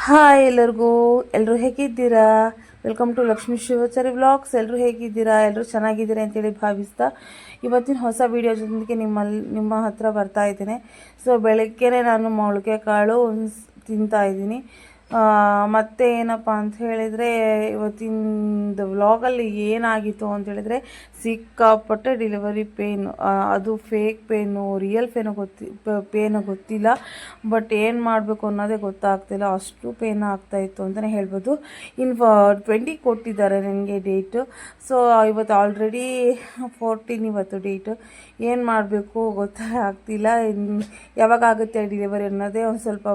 Hi ಎಲ್ಲರೂ ಹೇಗಿದ್ದೀರಾ? Welcome to Lakshmi Shivachari vlogs. ಎಲ್ಲರೂ ಹೇಗಿದ್ದೀರಾ? ಎಲ್ಲರೂ ಚೆನ್ನಾಗಿದ್ದೀರಾ ಅಂತೇಳಿ ಭಾವಿಸ್ತಾ ಇವತ್ತಿನ ಹೊಸ ವೀಡಿಯೋ ಜೊತೆಗೆ ನಿಮ್ಮ ಹತ್ರ ಬರ್ತಾ ಇದ್ದೀನಿ. ಸೊ ಬೆಳಗ್ಗೆನೇ ನಾನು ಮೊಳಕೆ ಕಾಳು ತಿಂತಾಯಿದ್ದೀನಿ. ಮತ್ತು ಏನಪ್ಪ ಅಂತ ಹೇಳಿದರೆ ಇವತ್ತಿನ ವ್ಲಾಗಲ್ಲಿ ಏನಾಗಿತ್ತು ಅಂತ ಹೇಳಿದರೆ ಸಿಕ್ಕಾಪಟ್ಟೆ ಡೆಲಿವರಿ ಪೇನು. ಅದು ಫೇಕ್ ಪೇನು ರಿಯಲ್ ಪೇನು ಗೊತ್ತಿಲ್ಲ. ಬಟ್ ಏನು ಮಾಡಬೇಕು ಅನ್ನೋದೇ ಗೊತ್ತಾಗ್ತಿಲ್ಲ, ಅಷ್ಟು ಪೇನ್ ಆಗ್ತಾಯಿತ್ತು ಅಂತಲೇ ಹೇಳ್ಬೋದು. 20 ಕೊಟ್ಟಿದ್ದಾರೆ ನನಗೆ ಡೇಟು. ಸೊ ಇವತ್ತು ಆಲ್ರೆಡಿ 14 ಇವತ್ತು ಡೇಟು. ಏನು ಮಾಡಬೇಕು ಗೊತ್ತೇ ಆಗ್ತಿಲ್ಲ. ಯಾವಾಗ ಆಗುತ್ತೆ ಡೆಲಿವರಿ ಅನ್ನೋದೇ ಒಂದು ಸ್ವಲ್ಪ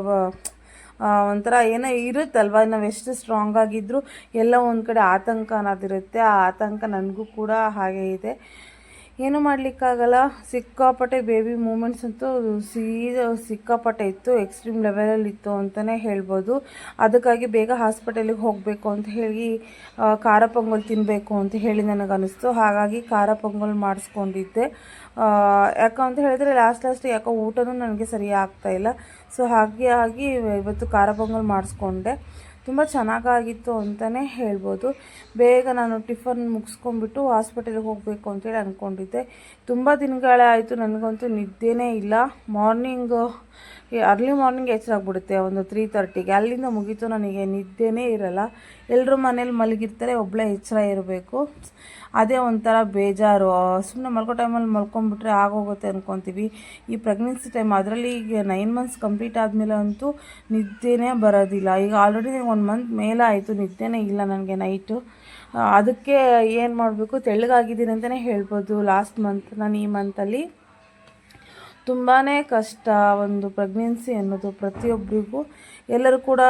ಒಂಥರ ಏನೋ ಇರುತ್ತಲ್ವ. ನಾವು ಎಷ್ಟು ಸ್ಟ್ರಾಂಗ್ ಆಗಿದ್ದರೂ ಎಲ್ಲ ಒಂದು ಕಡೆ ಆತಂಕ ಅನ್ನೋದಿರುತ್ತೆ. ಆ ಆತಂಕ ನನಗೂ ಕೂಡ ಹಾಗೆ ಇದೆ. ಏನೂ ಮಾಡಲಿಕ್ಕಾಗಲ್ಲ. ಸಿಕ್ಕಾಪಟ್ಟೆ ಬೇಬಿ ಮೂಮೆಂಟ್ಸ್ ಅಂತೂ ಸಿಕ್ಕಾಪಟ್ಟೆ ಇತ್ತು, ಎಕ್ಸ್ಟ್ರೀಮ್ ಲೆವೆಲಲ್ಲಿ ಇತ್ತು ಅಂತಲೇ ಹೇಳ್ಬೋದು. ಅದಕ್ಕಾಗಿ ಬೇಗ ಹಾಸ್ಪಿಟಲಿಗೆ ಹೋಗಬೇಕು ಅಂತ ಹೇಳಿ ಖಾರ ಪೊಂಗಲ್ ತಿನ್ನಬೇಕು ಅಂತ ಹೇಳಿ ನನಗನ್ನಿಸ್ತು. ಹಾಗಾಗಿ ಖಾರ ಪೊಂಗಲ್ ಮಾಡಿಸ್ಕೊಂಡಿದ್ದೆ. ಯಾಕಂತ ಹೇಳಿದ್ರೆ ಲಾಸ್ಟ್ ಯಾಕೋ ಊಟನೂ ನನಗೆ ಸರಿ ಆಗ್ತಾಯಿಲ್ಲ. ಸೊ ಹಾಗಾಗಿ ಇವತ್ತು ಖಾರ ಪೊಂಗಲ್ ಮಾಡಿಸ್ಕೊಂಡೆ. ತುಂಬ ಚೆನ್ನಾಗಾಗಿತ್ತು ಅಂತಲೇ ಹೇಳ್ಬೋದು. ಬೇಗ ನಾನು ಟಿಫನ್ ಮುಗಿಸ್ಕೊಂಡ್ಬಿಟ್ಟು ಹಾಸ್ಪಿಟಲ್ಗೆ ಹೋಗಬೇಕು ಅಂತೇಳಿ ಅಂದ್ಕೊಂಡಿದ್ದೆ. ತುಂಬ ದಿನಗಳೇ ಆಯಿತು, ನನಗಂತೂ ನಿದ್ದೆನೇ ಇಲ್ಲ. ಅರ್ಲಿ ಮಾರ್ನಿಂಗ್ ಎಚ್ಚರಾಗ್ಬಿಡುತ್ತೆ ಒಂದು 3:30ಗೆ. ಅಲ್ಲಿಂದ ಮುಗೀತು, ನನಗೆ ನಿದ್ದೆನೇ ಇರಲ್ಲ. ಎಲ್ಲರೂ ಮನೇಲಿ ಮಲಗಿರ್ತಾರೆ, ಒಬ್ಬಳೇ ಎಚ್ಚರ ಇರಬೇಕು. ಅದೇ ಒಂಥರ ಬೇಜಾರು. ಸುಮ್ಮನೆ ಮಲ್ಕೋ ಟೈಮಲ್ಲಿ ಮಲ್ಕೊಂಡ್ಬಿಟ್ರೆ ಆಗೋಗುತ್ತೆ ಅಂದ್ಕೊತೀವಿ. ಈ ಪ್ರೆಗ್ನೆನ್ಸಿ ಟೈಮ್, ಅದರಲ್ಲಿ ಈಗ 9 ಮಂತ್ಸ್ ಕಂಪ್ಲೀಟ್ ಆದಮೇಲೆ ಅಂತೂ ನಿದ್ದೆನೇ ಬರೋದಿಲ್ಲ. ಈಗ ಆಲ್ರೆಡಿ 1 ಮಂತ್ ಮೇಲೆ ಆಯಿತು, ನಿದ್ದೆನೇ ಇಲ್ಲ ನನಗೆ ನೈಟು. ಅದಕ್ಕೆ ಏನು ಮಾಡಬೇಕು, ತೆಳ್ಳಗಾಗಿದ್ದೀನಿ ಅಂತಲೇ ಹೇಳ್ಬೋದು. ನಾನು ಈ ಮಂತಲ್ಲಿ ತುಂಬಾ ಕಷ್ಟ ಒಂದು ಪ್ರೆಗ್ನೆನ್ಸಿ ಅನ್ನೋದು ಪ್ರತಿಯೊಬ್ಬರಿಗೂ. ಎಲ್ಲರೂ ಕೂಡ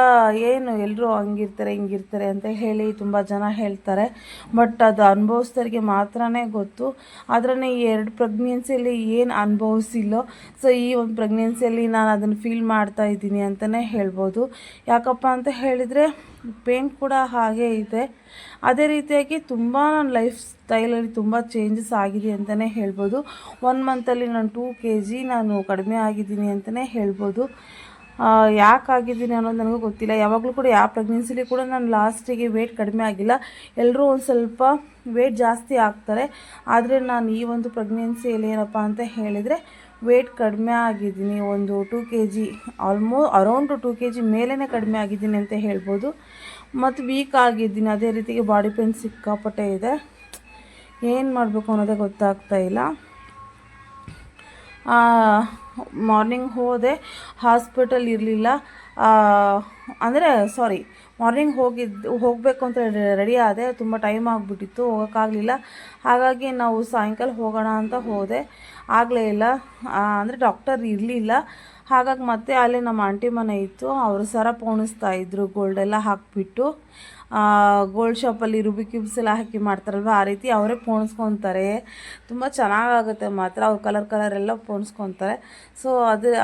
ಎಲ್ಲರೂ ಹಂಗಿರ್ತಾರೆ ಹಿಂಗಿರ್ತಾರೆ ಅಂತ ಹೇಳಿ ತುಂಬ ಜನ ಹೇಳ್ತಾರೆ. ಬಟ್ ಅದು ಅನುಭವಿಸ್ದವ್ರಿಗೆ ಮಾತ್ರನೇ ಗೊತ್ತು. ಆದರೆ ಈ 2 ಪ್ರೆಗ್ನೆನ್ಸಿಯಲ್ಲಿ ಏನು ಅನುಭವಿಸಿಲ್ಲೋ, ಸೊ ಈ ಒಂದು ಪ್ರೆಗ್ನೆನ್ಸಿಯಲ್ಲಿ ನಾನು ಅದನ್ನು ಫೀಲ್ ಮಾಡ್ತಾ ಇದ್ದೀನಿ ಅಂತಲೇ ಹೇಳ್ಬೋದು. ಯಾಕಪ್ಪ ಅಂತ ಹೇಳಿದರೆ ಪೇನ್ ಕೂಡ ಹಾಗೇ ಇದೆ. ಅದೇ ರೀತಿಯಾಗಿ ತುಂಬ ನನ್ನ ಲೈಫ್ ಸ್ಟೈಲಲ್ಲಿ ತುಂಬ ಚೇಂಜಸ್ ಆಗಿದೆ ಅಂತಲೇ ಹೇಳ್ಬೋದು. 1 ಮಂತಲ್ಲಿ ನಾನು 2 kg ನಾನು ಕಡಿಮೆ ಆಗಿದ್ದೀನಿ ಅಂತಲೇ ಹೇಳ್ಬೋದು. ಯಾಕಾಗಿದ್ದೀನಿ ಅನ್ನೋದು ನನಗೂ ಗೊತ್ತಿಲ್ಲ. ಯಾವಾಗಲೂ ಕೂಡ ಯಾವ ಪ್ರೆಗ್ನೆನ್ಸಿಲಿ ಕೂಡ ನಾನು ಲಾಸ್ಟಿಗೆ ವೇಟ್ ಕಡಿಮೆ ಆಗಿಲ್ಲ. ಎಲ್ಲರೂ ಒಂದು ಸ್ವಲ್ಪ ವೇಟ್ ಜಾಸ್ತಿ ಆಗ್ತಾರೆ. ಆದರೆ ನಾನು ಈ ಒಂದು ಪ್ರೆಗ್ನೆನ್ಸಿಯಲ್ಲಿ ಏನಪ್ಪ ಅಂತ ಹೇಳಿದರೆ ವೇಟ್ ಕಡಿಮೆ ಆಗಿದ್ದೀನಿ. ಒಂದು 2 kg ಅರೌಂಡ್ 2 kg ಮೇಲೇ ಕಡಿಮೆ ಆಗಿದ್ದೀನಿ ಅಂತ ಹೇಳ್ಬೋದು. ಮತ್ತು ವೀಕ್ ಆಗಿದ್ದೀನಿ. ಅದೇ ರೀತಿಗೆ ಬಾಡಿ ಪೇನ್ ಸಿಕ್ಕಾಪಟ್ಟೆ ಇದೆ. ಏನು ಮಾಡಬೇಕು ಅನ್ನೋದೇ ಗೊತ್ತಾಗ್ತಾ ಇಲ್ಲ. ಮಾರ್ನಿಂಗ್ ಹೋದೆ, ಹಾಸ್ಪಿಟಲ್ ಇರಲಿಲ್ಲ. ಮಾರ್ನಿಂಗ್ ಹೋಗಬೇಕು ಅಂತ ರೆಡಿ ಆದೆ. ತುಂಬ ಟೈಮ್ ಆಗಿಬಿಟ್ಟಿತ್ತು, ಹೋಗೋಕ್ಕಾಗಲಿಲ್ಲ. ಹಾಗಾಗಿ ನಾವು ಸಾಯಂಕಾಲ ಹೋಗೋಣ ಅಂತ ಹೋದೆ, ಆಗಲೇ ಇಲ್ಲ. ಅಂದರೆ ಡಾಕ್ಟರ್ ಇರಲಿಲ್ಲ. ಹಾಗಾಗಿ ಮತ್ತೆ ಅಲ್ಲಿ ನಮ್ಮ ಆಂಟಿ ಮನೆ ಇತ್ತು, ಅವರು ಸರ ಪೋಣಿಸ್ತಾಯಿದ್ರು ಗೋಲ್ಡೆಲ್ಲ ಹಾಕಿಬಿಟ್ಟು. ಗೋಲ್ಡ್ ಶಾಪಲ್ಲಿ ರೂಬಿ ಕ್ಯೂಬ್ಸ್ ಎಲ್ಲ ಹಾಕಿ ಮಾಡ್ತಾರಲ್ವ, ಆ ರೀತಿ ಅವರೇ ಪೋಣಿಸ್ಕೊತಾರೆ. ತುಂಬ ಚೆನ್ನಾಗಾಗುತ್ತೆ ಮಾತ್ರ. ಅವ್ರು ಕಲರ್ ಎಲ್ಲ ಪೋಣಿಸ್ಕೊತಾರೆ. ಸೊ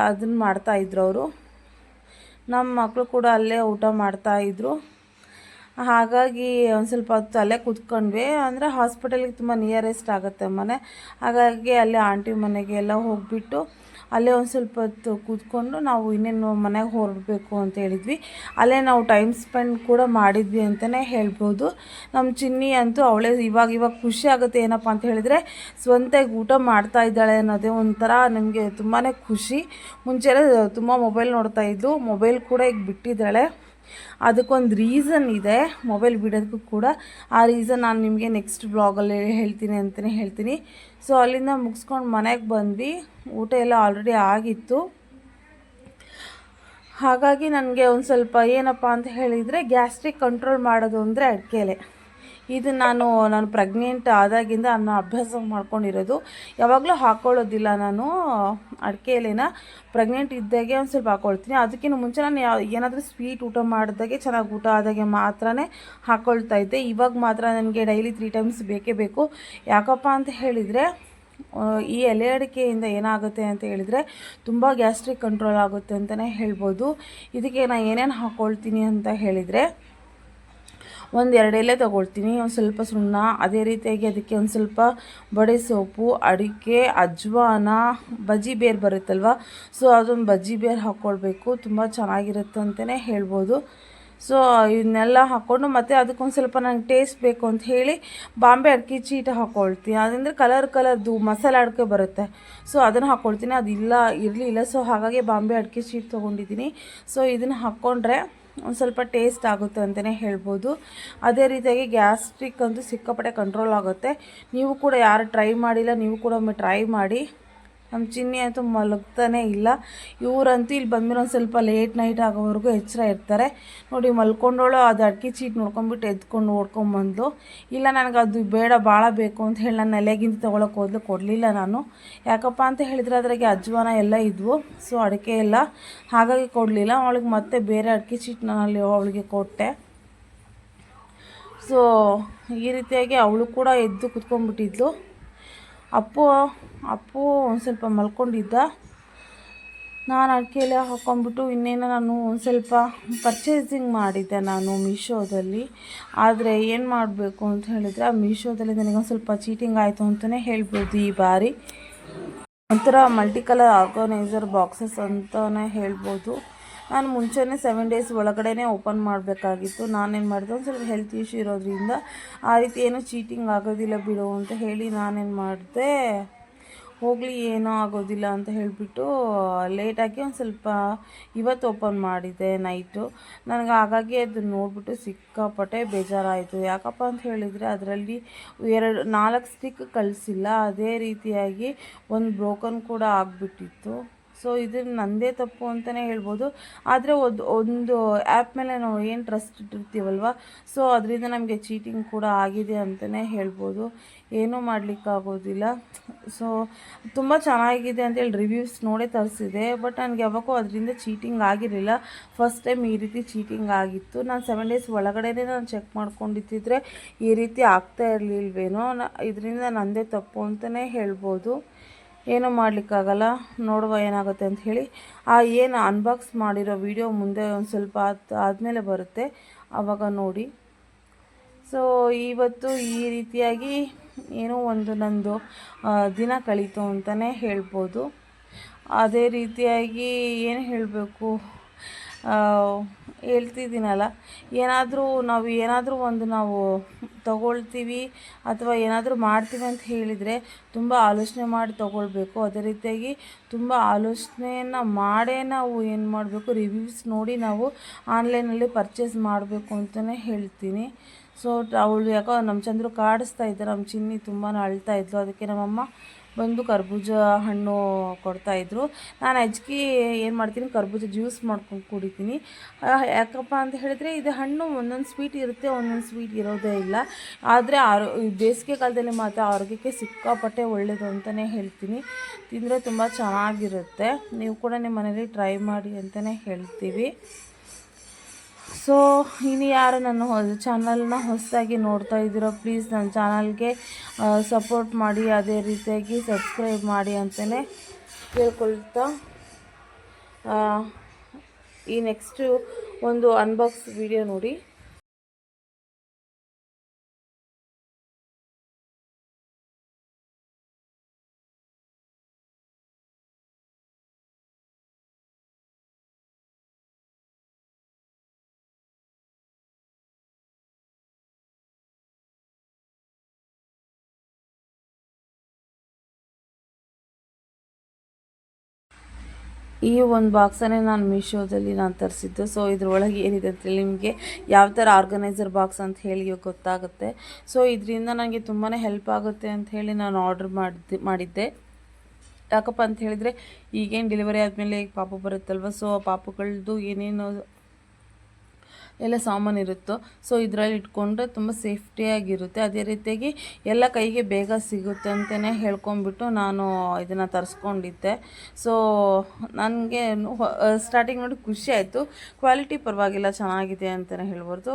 ಅದನ್ನು ಮಾಡ್ತಾಯಿದ್ರು ಅವರು. ನಮ್ಮ ಮಕ್ಕಳು ಕೂಡ ಅಲ್ಲೇ ಊಟ ಮಾಡ್ತಾಯಿದ್ರು. ಹಾಗಾಗಿ ಒಂದು ಸ್ವಲ್ಪ ಹೊತ್ತು ಅಲ್ಲೇ ಕೂತ್ಕೊಂಡ್ವಿ. ಅಂದರೆ ಹಾಸ್ಪಿಟಲಿಗೆ ತುಂಬ ನಿಯರೆಸ್ಟ್ ಆಗುತ್ತೆ ಮನೆ. ಹಾಗಾಗಿ ಅಲ್ಲೇ ಆಂಟಿ ಮನೆಗೆ ಎಲ್ಲ ಹೋಗಿಬಿಟ್ಟು ಅಲ್ಲೇ ಒಂದು ಸ್ವಲ್ಪ ಹೊತ್ತು ಕೂತ್ಕೊಂಡು ನಾವು ಇನ್ನೇನು ಮನೆಗೆ ಹೊರಡಬೇಕು ಅಂತ ಹೇಳಿದ್ವಿ. ಅಲ್ಲೇ ನಾವು ಟೈಮ್ ಸ್ಪೆಂಡ್ ಕೂಡ ಮಾಡಿದ್ವಿ ಅಂತಲೇ ಹೇಳ್ಬೋದು. ನಮ್ಮ ಚಿನ್ನಿ ಅಂತೂ ಅವಳೇ ಇವಾಗ ಖುಷಿ ಆಗುತ್ತೆ. ಏನಪ್ಪ ಅಂತ ಹೇಳಿದರೆ ಸ್ವಂತಾಗಿ ಊಟ ಮಾಡ್ತಾ ಇದ್ದಾಳೆ ಅನ್ನೋದೇ ಒಂಥರ ನನಗೆ ತುಂಬಾ ಖುಷಿ. ಮುಂಚೆಲ್ಲ ತುಂಬ ಮೊಬೈಲ್ ನೋಡ್ತಾಯಿದ್ದು, ಮೊಬೈಲ್ ಕೂಡ ಈಗ ಬಿಟ್ಟಿದ್ದಾಳೆ. ಅದಕ್ಕೊಂದು ರೀಸನ್ ಇದೆ ಮೊಬೈಲ್ ಬಿಡೋದಕ್ಕೂ ಕೂಡ. ಆ ರೀಸನ್ ನಾನು ನಿಮಗೆ ನೆಕ್ಸ್ಟ್ ಬ್ಲಾಗಲ್ಲಿ ಹೇಳ್ತೀನಿ ಅಂತಲೇ ಹೇಳ್ತೀನಿ. ಸೊ ಅಲ್ಲಿಂದ ಮುಗಿಸ್ಕೊಂಡು ಮನೆಗೆ ಬಂದ್ವಿ. ಊಟ ಎಲ್ಲ ಆಲ್ರೆಡಿ ಆಗಿತ್ತು. ಹಾಗಾಗಿ ನನಗೆ ಒಂದು ಸ್ವಲ್ಪ ಏನಪ್ಪ ಅಂತ ಹೇಳಿದರೆ ಗ್ಯಾಸ್ಟ್ರಿಕ್ ಕಂಟ್ರೋಲ್ ಮಾಡೋದು ಅಂದರೆ ಅಡಿಕೆ. ಇದು ನಾನು ಪ್ರೆಗ್ನೆಂಟ್ ಆದಾಗಿಂದ ಅನ್ನೋ ಅಭ್ಯಾಸ ಮಾಡ್ಕೊಂಡಿರೋದು. ಯಾವಾಗಲೂ ಹಾಕ್ಕೊಳ್ಳೋದಿಲ್ಲ ನಾನು ಅಡಿಕೆ ಎಲೆನ. ಪ್ರೆಗ್ನೆಂಟ್ ಇದ್ದಾಗೆ ಒಂದು ಸ್ವಲ್ಪ ಹಾಕ್ಕೊಳ್ತೀನಿ. ಅದಕ್ಕಿಂತ ಮುಂಚೆ ನಾನು ಏನಾದರೂ ಸ್ವೀಟ್ ಊಟ ಮಾಡಿದಾಗೆ, ಚೆನ್ನಾಗಿ ಊಟ ಆದಾಗೆ ಮಾತ್ರನೇ ಹಾಕ್ಕೊಳ್ತಾ ಇದ್ದೆ. ಇವಾಗ ಮಾತ್ರ ನನಗೆ ಡೈಲಿ 3 ಟೈಮ್ಸ್ ಬೇಕೇ ಬೇಕು. ಯಾಕಪ್ಪ ಅಂತ ಹೇಳಿದರೆ ಈ ಎಲೆ ಅಡಿಕೆಯಿಂದ ಏನಾಗುತ್ತೆ ಅಂತ ಹೇಳಿದರೆ ತುಂಬ ಗ್ಯಾಸ್ಟ್ರಿಕ್ ಕಂಟ್ರೋಲ್ ಆಗುತ್ತೆ ಅಂತಲೇ ಹೇಳ್ಬೋದು. ಇದಕ್ಕೆ ನಾನು ಏನೇನು ಹಾಕ್ಕೊಳ್ತೀನಿ ಅಂತ ಹೇಳಿದರೆ 1-2 ಎಲೆ ತೊಗೊಳ್ತೀನಿ, ಒಂದು ಸ್ವಲ್ಪ ಸುಣ್ಣ, ಅದೇ ರೀತಿಯಾಗಿ ಅದಕ್ಕೆ ಒಂದು ಸ್ವಲ್ಪ ಬಡೆ ಸೊಪ್ಪು, ಅಡಿಕೆ, ಅಜ್ವಾನ, ಬಜ್ಜಿ ಬೇರು ಬರುತ್ತಲ್ವ, ಸೊ ಅದೊಂದು ಬಜ್ಜಿ ಬೇರು ಹಾಕ್ಕೊಳ್ಬೇಕು. ತುಂಬ ಚೆನ್ನಾಗಿರುತ್ತೆ ಅಂತಲೇ ಹೇಳ್ಬೋದು. ಸೊ ಇದನ್ನೆಲ್ಲ ಹಾಕ್ಕೊಂಡು ಮತ್ತು ಅದಕ್ಕೊಂದು ಸ್ವಲ್ಪ ನಂಗೆ ಟೇಸ್ಟ್ ಬೇಕು ಅಂತ ಹೇಳಿ ಬಾಂಬೆ ಅಕ್ಕಿ ಚೀಟ ಹಾಕ್ಕೊಳ್ತೀನಿ. ಅದಂದರೆ ಕಲರ್ದು ಮಸಾಲೆ ಅಡಿಕೆ ಬರುತ್ತೆ, ಸೊ ಅದನ್ನು ಹಾಕ್ಕೊಳ್ತೀನಿ. ಅದಿಲ್ಲ ಇರಲಿಲ್ಲ, ಸೊ ಹಾಗಾಗಿ ಬಾಂಬೆ ಅಡಿಕೆ ಚೀಟ್ ತೊಗೊಂಡಿದ್ದೀನಿ. ಸೊ ಇದನ್ನು ಹಾಕ್ಕೊಂಡ್ರೆ ಒಂದು ಸ್ವಲ್ಪ ಟೇಸ್ಟ್ ಆಗುತ್ತೆ ಅಂತಲೇ ಹೇಳ್ಬೋದು. ಅದೇ ರೀತಿಯಾಗಿ ಗ್ಯಾಸ್ಟ್ರಿಕ್ ಅಂತೂ ಸಿಕ್ಕಾಪಟ್ಟೆ ಕಂಟ್ರೋಲ್ ಆಗುತ್ತೆ. ನೀವು ಕೂಡ ಯಾರು ಟ್ರೈ ಮಾಡಿಲ್ಲ, ನೀವು ಕೂಡ ಒಮ್ಮೆ ಟ್ರೈ ಮಾಡಿ. ನಮ್ಮ ಚಿನ್ನಿ ಅಂತೂ ಮಲಗ್ತಾನೇ ಇಲ್ಲ. ಇವರಂತೂ ಇಲ್ಲಿ ಬಂದ್ಮೇಲೆ ಒಂದು ಸ್ವಲ್ಪ ಲೇಟ್ ನೈಟ್ ಆಗೋವರೆಗೂ ಎಚ್ಚರ ಇರ್ತಾರೆ. ನೋಡಿ ಮಲ್ಕೊಂಡೋಳು ಅದು ಅಡ್ಕೆ ಚೀಟ್ ನೋಡ್ಕೊಂಬಿಟ್ಟು ಎದ್ಕೊಂಡು ಓಡ್ಕೊಂಬಂದು, ಇಲ್ಲ ನನಗೆ ಅದು ಬೇಡ ಭಾಳ ಬೇಕು ಅಂತ ಹೇಳಿ ನಾನು ನೆಲೆಗಿಂತ ತೊಗೊಳಕ್ಕೆ ಹೋದ್ಲು, ಕೊಡಲಿಲ್ಲ ನಾನು. ಯಾಕಪ್ಪ ಅಂತ ಹೇಳಿದರೆ ಅದ್ರಾಗೆ ಅಜ್ವಾನ ಎಲ್ಲ ಇದ್ವು, ಸೊ ಅಡಿಕೆ ಎಲ್ಲ, ಹಾಗಾಗಿ ಕೊಡಲಿಲ್ಲ. ಅವಳಿಗೆ ಮತ್ತೆ ಬೇರೆ ಅಡಿಕೆ ಚೀಟ್ನಲ್ಲಿ ಅವಳಿಗೆ ಕೊಟ್ಟೆ. ಸೊ ಈ ರೀತಿಯಾಗಿ ಅವಳು ಕೂಡ ಎದ್ದು ಕುತ್ಕೊಂಡ್ಬಿಟ್ಟಿದ್ಲು. ಅಪ್ಪು ಒಂದು ಸ್ವಲ್ಪ ಮಲ್ಕೊಂಡಿದ್ದ. ನಾನು ಅಡಿಕೆ ಎಲ್ಲ ಹಾಕ್ಕೊಂಡ್ಬಿಟ್ಟು ಇನ್ನೇನು ನಾನು ಒಂದು ಸ್ವಲ್ಪ ಪರ್ಚೇಸಿಂಗ್ ಮಾಡಿದ್ದೆ ನಾನು ಮೀಶೋದಲ್ಲಿ. ಆದರೆ ಏನು ಮಾಡಬೇಕು ಅಂತ ಹೇಳಿದರೆ ಆ ಮೀಶೋದಲ್ಲಿ ನನಗೊಂದು ಸ್ವಲ್ಪ ಚೀಟಿಂಗ್ ಆಯಿತು ಅಂತಲೇ ಹೇಳ್ಬೋದು. ಈ ಬಾರಿ ಒಂಥರ ಮಲ್ಟಿ ಕಲರ್ ಆರ್ಗನೈಸರ್ ಬಾಕ್ಸಸ್ ಅಂತಲೇ ಹೇಳ್ಬೋದು. ನಾನು ಮುಂಚೆನೇ 7 ಡೇಸ್ ಒಳಗಡೆ ಓಪನ್ ಮಾಡಬೇಕಾಗಿತ್ತು. ನಾನೇನು ಮಾಡಿದೆ, ಒಂದು ಸ್ವಲ್ಪ ಹೆಲ್ತ್ ಇಶ್ಯೂ ಇರೋದ್ರಿಂದ ಆ ರೀತಿ ಏನೂ ಚೀಟಿಂಗ್ ಆಗೋದಿಲ್ಲ ಬಿಡು ಅಂತ ಹೇಳಿ ನಾನೇನು ಮಾಡಿದೆ, ಹೋಗಲಿ ಏನೂ ಆಗೋದಿಲ್ಲ ಅಂತ ಹೇಳಿಬಿಟ್ಟು ಲೇಟಾಗಿ ಒಂದು ಸ್ವಲ್ಪ ಇವತ್ತು ಓಪನ್ ಮಾಡಿದೆ ನೈಟು. ನನಗೆ ಹಾಗಾಗಿ ಅದನ್ನು ನೋಡಿಬಿಟ್ಟು ಸಿಕ್ಕಾಪಟ್ಟೆ ಬೇಜಾರಾಯಿತು. ಯಾಕಪ್ಪ ಅಂತ ಹೇಳಿದರೆ ಅದರಲ್ಲಿ 4 ಸ್ಟಿಕ್ ಕಳಿಸಿಲ್ಲ, ಅದೇ ರೀತಿಯಾಗಿ ಒಂದು ಬ್ರೋಕನ್ ಕೂಡ ಆಗಿಬಿಟ್ಟಿತ್ತು. ಸೊ ಇದು ನನ್ನದೇ ತಪ್ಪು ಅಂತಲೇ ಹೇಳ್ಬೋದು. ಆದರೆ ಒಂದು ಆ್ಯಪ್ ಮೇಲೆ ನಾವು ಏನು ಟ್ರಸ್ಟ್ ಇಟ್ಟಿರ್ತೀವಲ್ವ, ಸೊ ಅದರಿಂದ ನಮಗೆ ಚೀಟಿಂಗ್ ಕೂಡ ಆಗಿದೆ ಅಂತಲೇ ಹೇಳ್ಬೋದು. ಏನೂ ಮಾಡಲಿಕ್ಕಾಗೋದಿಲ್ಲ. ಸೊ ತುಂಬ ಚೆನ್ನಾಗಿದೆ ಅಂತೇಳಿ ರಿವ್ಯೂಸ್ ನೋಡೇ ತರಿಸಿದೆ, ಬಟ್ ನನಗೆ ಯಾವಾಗೂ ಅದರಿಂದ ಚೀಟಿಂಗ್ ಆಗಿರಲಿಲ್ಲ. ಫಸ್ಟ್ ಟೈಮ್ ಈ ರೀತಿ ಚೀಟಿಂಗ್ ಆಗಿತ್ತು. ನಾನು 7 ಡೇಸ್ ಒಳಗಡೆ ನಾನು ಚೆಕ್ ಮಾಡ್ಕೊಂಡಿದ್ದಿದ್ರೆ ಈ ರೀತಿ ಆಗ್ತಾ ಇರಲಿಲ್ವೇನೋ. ಇದರಿಂದ ನನ್ನದೇ ತಪ್ಪು ಅಂತಲೇ ಹೇಳ್ಬೋದು. ಏನೂ ಮಾಡಲಿಕ್ಕಾಗಲ್ಲ, ನೋಡುವ ಏನಾಗುತ್ತೆ ಅಂತ ಹೇಳಿ. ಏನು ಅನ್ಬಾಕ್ಸ್ ಮಾಡಿರೋ ವಿಡಿಯೋ ಮುಂದೆ ಒಂದು ಸ್ವಲ್ಪ ಆದಮೇಲೆ ಬರುತ್ತೆ, ಆವಾಗ ನೋಡಿ. ಸೊ ಇವತ್ತು ಈ ರೀತಿಯಾಗಿ ಏನೋ ಒಂದು ನಂದು ದಿನ ಕಳೀತು ಅಂತಲೇ ಹೇಳ್ಬೋದು. ಅದೇ ರೀತಿಯಾಗಿ ಏನು ಹೇಳಬೇಕು, ಹೇಳ್ತಿದ್ದೀನಲ್ಲ, ಏನಾದರೂ ಒಂದು ನಾವು ತಗೊಳ್ತೀವಿ ಅಥವಾ ಏನಾದರೂ ಮಾಡ್ತೀವಿ ಅಂತ ಹೇಳಿದರೆ ತುಂಬ ಆಲೋಚನೆ ಮಾಡಿ ತಗೊಳ್ಬೇಕು. ಅದೇ ರೀತಿಯಾಗಿ ತುಂಬ ಆಲೋಚನೆಯನ್ನು ಮಾಡೇ ನಾವು ಏನು ಮಾಡಬೇಕು, ರಿವ್ಯೂಸ್ ನೋಡಿ ನಾವು ಆನ್ಲೈನಲ್ಲಿ ಪರ್ಚೇಸ್ ಮಾಡಬೇಕು ಅಂತಲೇ ಹೇಳ್ತೀನಿ. ಸೊ ಅವಳು ಯಾಕೋ ನಮ್ಮ ಚಂದ್ರು ಕಾಡಿಸ್ತಾ ಇದ್ದ, ನಮ್ಮ ಚಿನ್ನಿ ತುಂಬಾ ಅಳ್ತಾ ಇದ್ಲು. ಅದಕ್ಕೆ ನಮ್ಮಮ್ಮ ಬಂದು ಕರ್ಬೂಜ ಹಣ್ಣು ಕೊಡ್ತಾಯಿದ್ರು. ನಾನು ಅಜ್ಕಿ ಏನು ಮಾಡ್ತೀನಿ, ಕರ್ಬೂಜ ಜ್ಯೂಸ್ ಮಾಡ್ಕೊಂಡು ಕುಡಿತೀನಿ. ಯಾಕಪ್ಪ ಅಂತ ಹೇಳಿದರೆ ಇದು ಹಣ್ಣು ಒಂದೊಂದು ಸ್ವೀಟ್ ಇರುತ್ತೆ, ಒಂದೊಂದು ಸ್ವೀಟ್ ಇರೋದೇ ಇಲ್ಲ. ಆದರೆ ಬೇಸಿಗೆ ಕಾಲದಲ್ಲಿ ಮಾತ್ರ ಆರೋಗ್ಯಕ್ಕೆ ಸಿಕ್ಕಾಪಟ್ಟೆ ಒಳ್ಳೆಯದು ಅಂತಲೇ ಹೇಳ್ತೀನಿ. ತಿಂದರೆ ತುಂಬ ಚೆನ್ನಾಗಿರುತ್ತೆ. ನೀವು ಕೂಡ ನಿಮ್ಮ ಮನೇಲಿ ಟ್ರೈ ಮಾಡಿ ಅಂತಲೇ ಹೇಳ್ತೀವಿ. ಸೊ ಇನ್ನು ಯಾರು ನನ್ನ ಚಾನಲ್ನ ಹೊಸದಾಗಿ ನೋಡ್ತಾ ಇದ್ದೀರೋ, ಪ್ಲೀಸ್ ನನ್ನ ಚಾನಲ್ಗೆ ಸಪೋರ್ಟ್ ಮಾಡಿ, ಅದೇ ರೀತಿಯಾಗಿ ಸಬ್ಸ್ಕ್ರೈಬ್ ಮಾಡಿ ಅಂತಲೇ ಕೇಳ್ಕೊಳ್ತಾ, ಈ ನೆಕ್ಸ್ಟು ಒಂದು ಅನ್ಬಾಕ್ಸ್ ವಿಡಿಯೋ ನೋಡಿ. ಈ ಒಂದು ಬಾಕ್ಸನ್ನೇ ನಾನು ಮೀಶೋದಲ್ಲಿ ತರಿಸಿದ್ದು. ಸೊ ಇದ್ರೊಳಗೆ ಏನಿದೆ ಅಂತೇಳಿ ನಿಮಗೆ ಯಾವ ಥರ ಆರ್ಗನೈಸರ್ ಬಾಕ್ಸ್ ಅಂತ ಹೇಳಿ ಗೊತ್ತಾಗುತ್ತೆ. ಸೊ ಇದರಿಂದ ನನಗೆ ತುಂಬಾ ಹೆಲ್ಪ್ ಆಗುತ್ತೆ ಅಂತ ಹೇಳಿ ನಾನು ಆರ್ಡ್ರ್ ಮಾಡಿದ್ದೆ. ಯಾಕಪ್ಪ ಅಂತ ಹೇಳಿದರೆ ಈಗೇನು ಡೆಲಿವರಿ ಆದಮೇಲೆ ಪಾಪು ಬರುತ್ತಲ್ವ, ಸೊ ಪಾಪುಗಳದ್ದು ಏನೇನು ಎಲ್ಲ ಸಾಮಾನು ಇರುತ್ತೋ, ಸೊ ಇದರಲ್ಲಿ ಇಟ್ಕೊಂಡ್ರೆ ತುಂಬ ಸೇಫ್ಟಿಯಾಗಿರುತ್ತೆ. ಅದೇ ರೀತಿಯಾಗಿ ಎಲ್ಲ ಕೈಗೆ ಬೇಗ ಸಿಗುತ್ತೆ ಅಂತಲೇ ಹೇಳ್ಕೊಂಬಿಟ್ಟು ನಾನು ಇದನ್ನು ತರಿಸ್ಕೊಂಡಿದ್ದೆ. ಸೊ ನನಗೆ ಸ್ಟಾರ್ಟಿಂಗ್ ನೋಡಿ ಖುಷಿ ಆಯಿತು. ಕ್ವಾಲಿಟಿ ಪರವಾಗಿಲ್ಲ, ಚೆನ್ನಾಗಿದೆ ಅಂತಲೇ ಹೇಳ್ಬೋದು,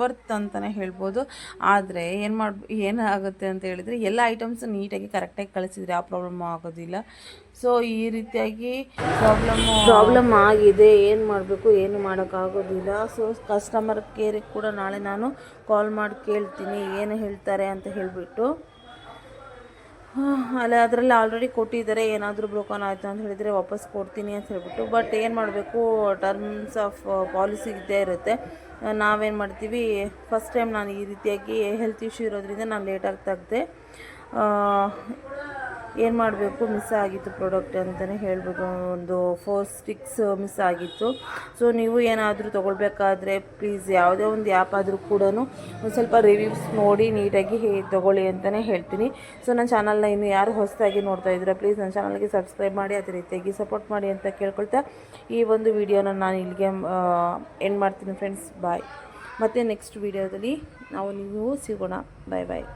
ವರ್ತ್ ಅಂತಲೇ ಹೇಳ್ಬೋದು. ಆದರೆ ಏನಾಗುತ್ತೆ ಅಂತ ಹೇಳಿದರೆ ಎಲ್ಲ ಐಟಮ್ಸ್ ನೀಟಾಗಿ ಕರೆಕ್ಟಾಗಿ ಕಳಿಸಿದರೆ ಯಾವ ಪ್ರಾಬ್ಲಮ್ಮು ಆಗೋದಿಲ್ಲ. ಸೊ ಈ ರೀತಿಯಾಗಿ ಪ್ರಾಬ್ಲಮ್ ಆಗಿದೆ, ಏನು ಮಾಡಬೇಕು, ಏನು ಮಾಡೋಕ್ಕಾಗೋದಿಲ್ಲ. ಸೊ ಕಸ್ಟಮರ್ ಕೇರಿಗೆ ಕೂಡ ನಾಳೆ ನಾನು ಕಾಲ್ ಮಾಡಿ ಕೇಳ್ತೀನಿ ಏನು ಹೇಳ್ತಾರೆ ಅಂತ ಹೇಳಿಬಿಟ್ಟು. ಅಲ್ಲ ಅದರಲ್ಲಿ ಆಲ್ರೆಡಿ ಕೊಟ್ಟಿದ್ದಾರೆ, ಏನಾದರೂ ಬ್ರೋಕನ್ ಆಯಿತು ಅಂತ ಹೇಳಿದರೆ ವಾಪಸ್ ಕೊಡ್ತೀನಿ ಅಂತ ಹೇಳ್ಬಿಟ್ಟು. ಬಟ್ ಏನು ಮಾಡಬೇಕು, ಟರ್ಮ್ಸ್ ಆಫ್ ಪಾಲಿಸಿ ಇದ್ದೇ ಇರುತ್ತೆ. ನಾವೇನು ಮಾಡ್ತೀವಿ, ಫಸ್ಟ್ ಟೈಮ್ ನಾನು ಈ ರೀತಿಯಾಗಿ ಹೆಲ್ತ್ ಇಶ್ಯೂ ಇರೋದ್ರಿಂದ ನಾನು ಲೇಟಾಗಿ ತೆಗ್ದೆ. ಏನು ಮಾಡಬೇಕು, ಮಿಸ್ ಆಗಿತ್ತು ಪ್ರಾಡಕ್ಟ್ ಅಂತಲೇ ಹೇಳ್ಬೋದು. ಒಂದು 4 ಸ್ಟಿಕ್ಸ್ ಮಿಸ್ ಆಗಿತ್ತು. ಸೊ ನೀವು ಏನಾದರೂ ತೊಗೊಳ್ಬೇಕಾದ್ರೆ ಪ್ಲೀಸ್ ಯಾವುದೇ ಒಂದು ಆ್ಯಪ್ ಆದರೂ ಕೂಡ ಒಂದು ಸ್ವಲ್ಪ ರಿವ್ಯೂಸ್ ನೋಡಿ ನೀಟಾಗಿ ತೊಗೊಳ್ಳಿ ಅಂತಲೇ ಹೇಳ್ತೀನಿ. ಸೊ ನನ್ನ ಚಾನಲ್ನ ಇನ್ನು ಯಾರು ಹೊಸದಾಗಿ ನೋಡ್ತಾ ಇದ್ದೀರಾ, ಪ್ಲೀಸ್ ನನ್ನ ಚಾನಲ್ಗೆ ಸಬ್ಸ್ಕ್ರೈಬ್ ಮಾಡಿ, ಅದೇ ರೀತಿಯಾಗಿ ಸಪೋರ್ಟ್ ಮಾಡಿ ಅಂತ ಕೇಳ್ಕೊಳ್ತಾ ಈ ಒಂದು ವಿಡಿಯೋನ ನಾನು ಇಲ್ಲಿಗೆ ಎಂಡ್ ಮಾಡ್ತೀನಿ ಫ್ರೆಂಡ್ಸ್. ಬಾಯ್. ಮತ್ತು ನೆಕ್ಸ್ಟ್ ವಿಡಿಯೋದಲ್ಲಿ ನೀವು ಸಿಗೋಣ. ಬಾಯ್ ಬಾಯ್.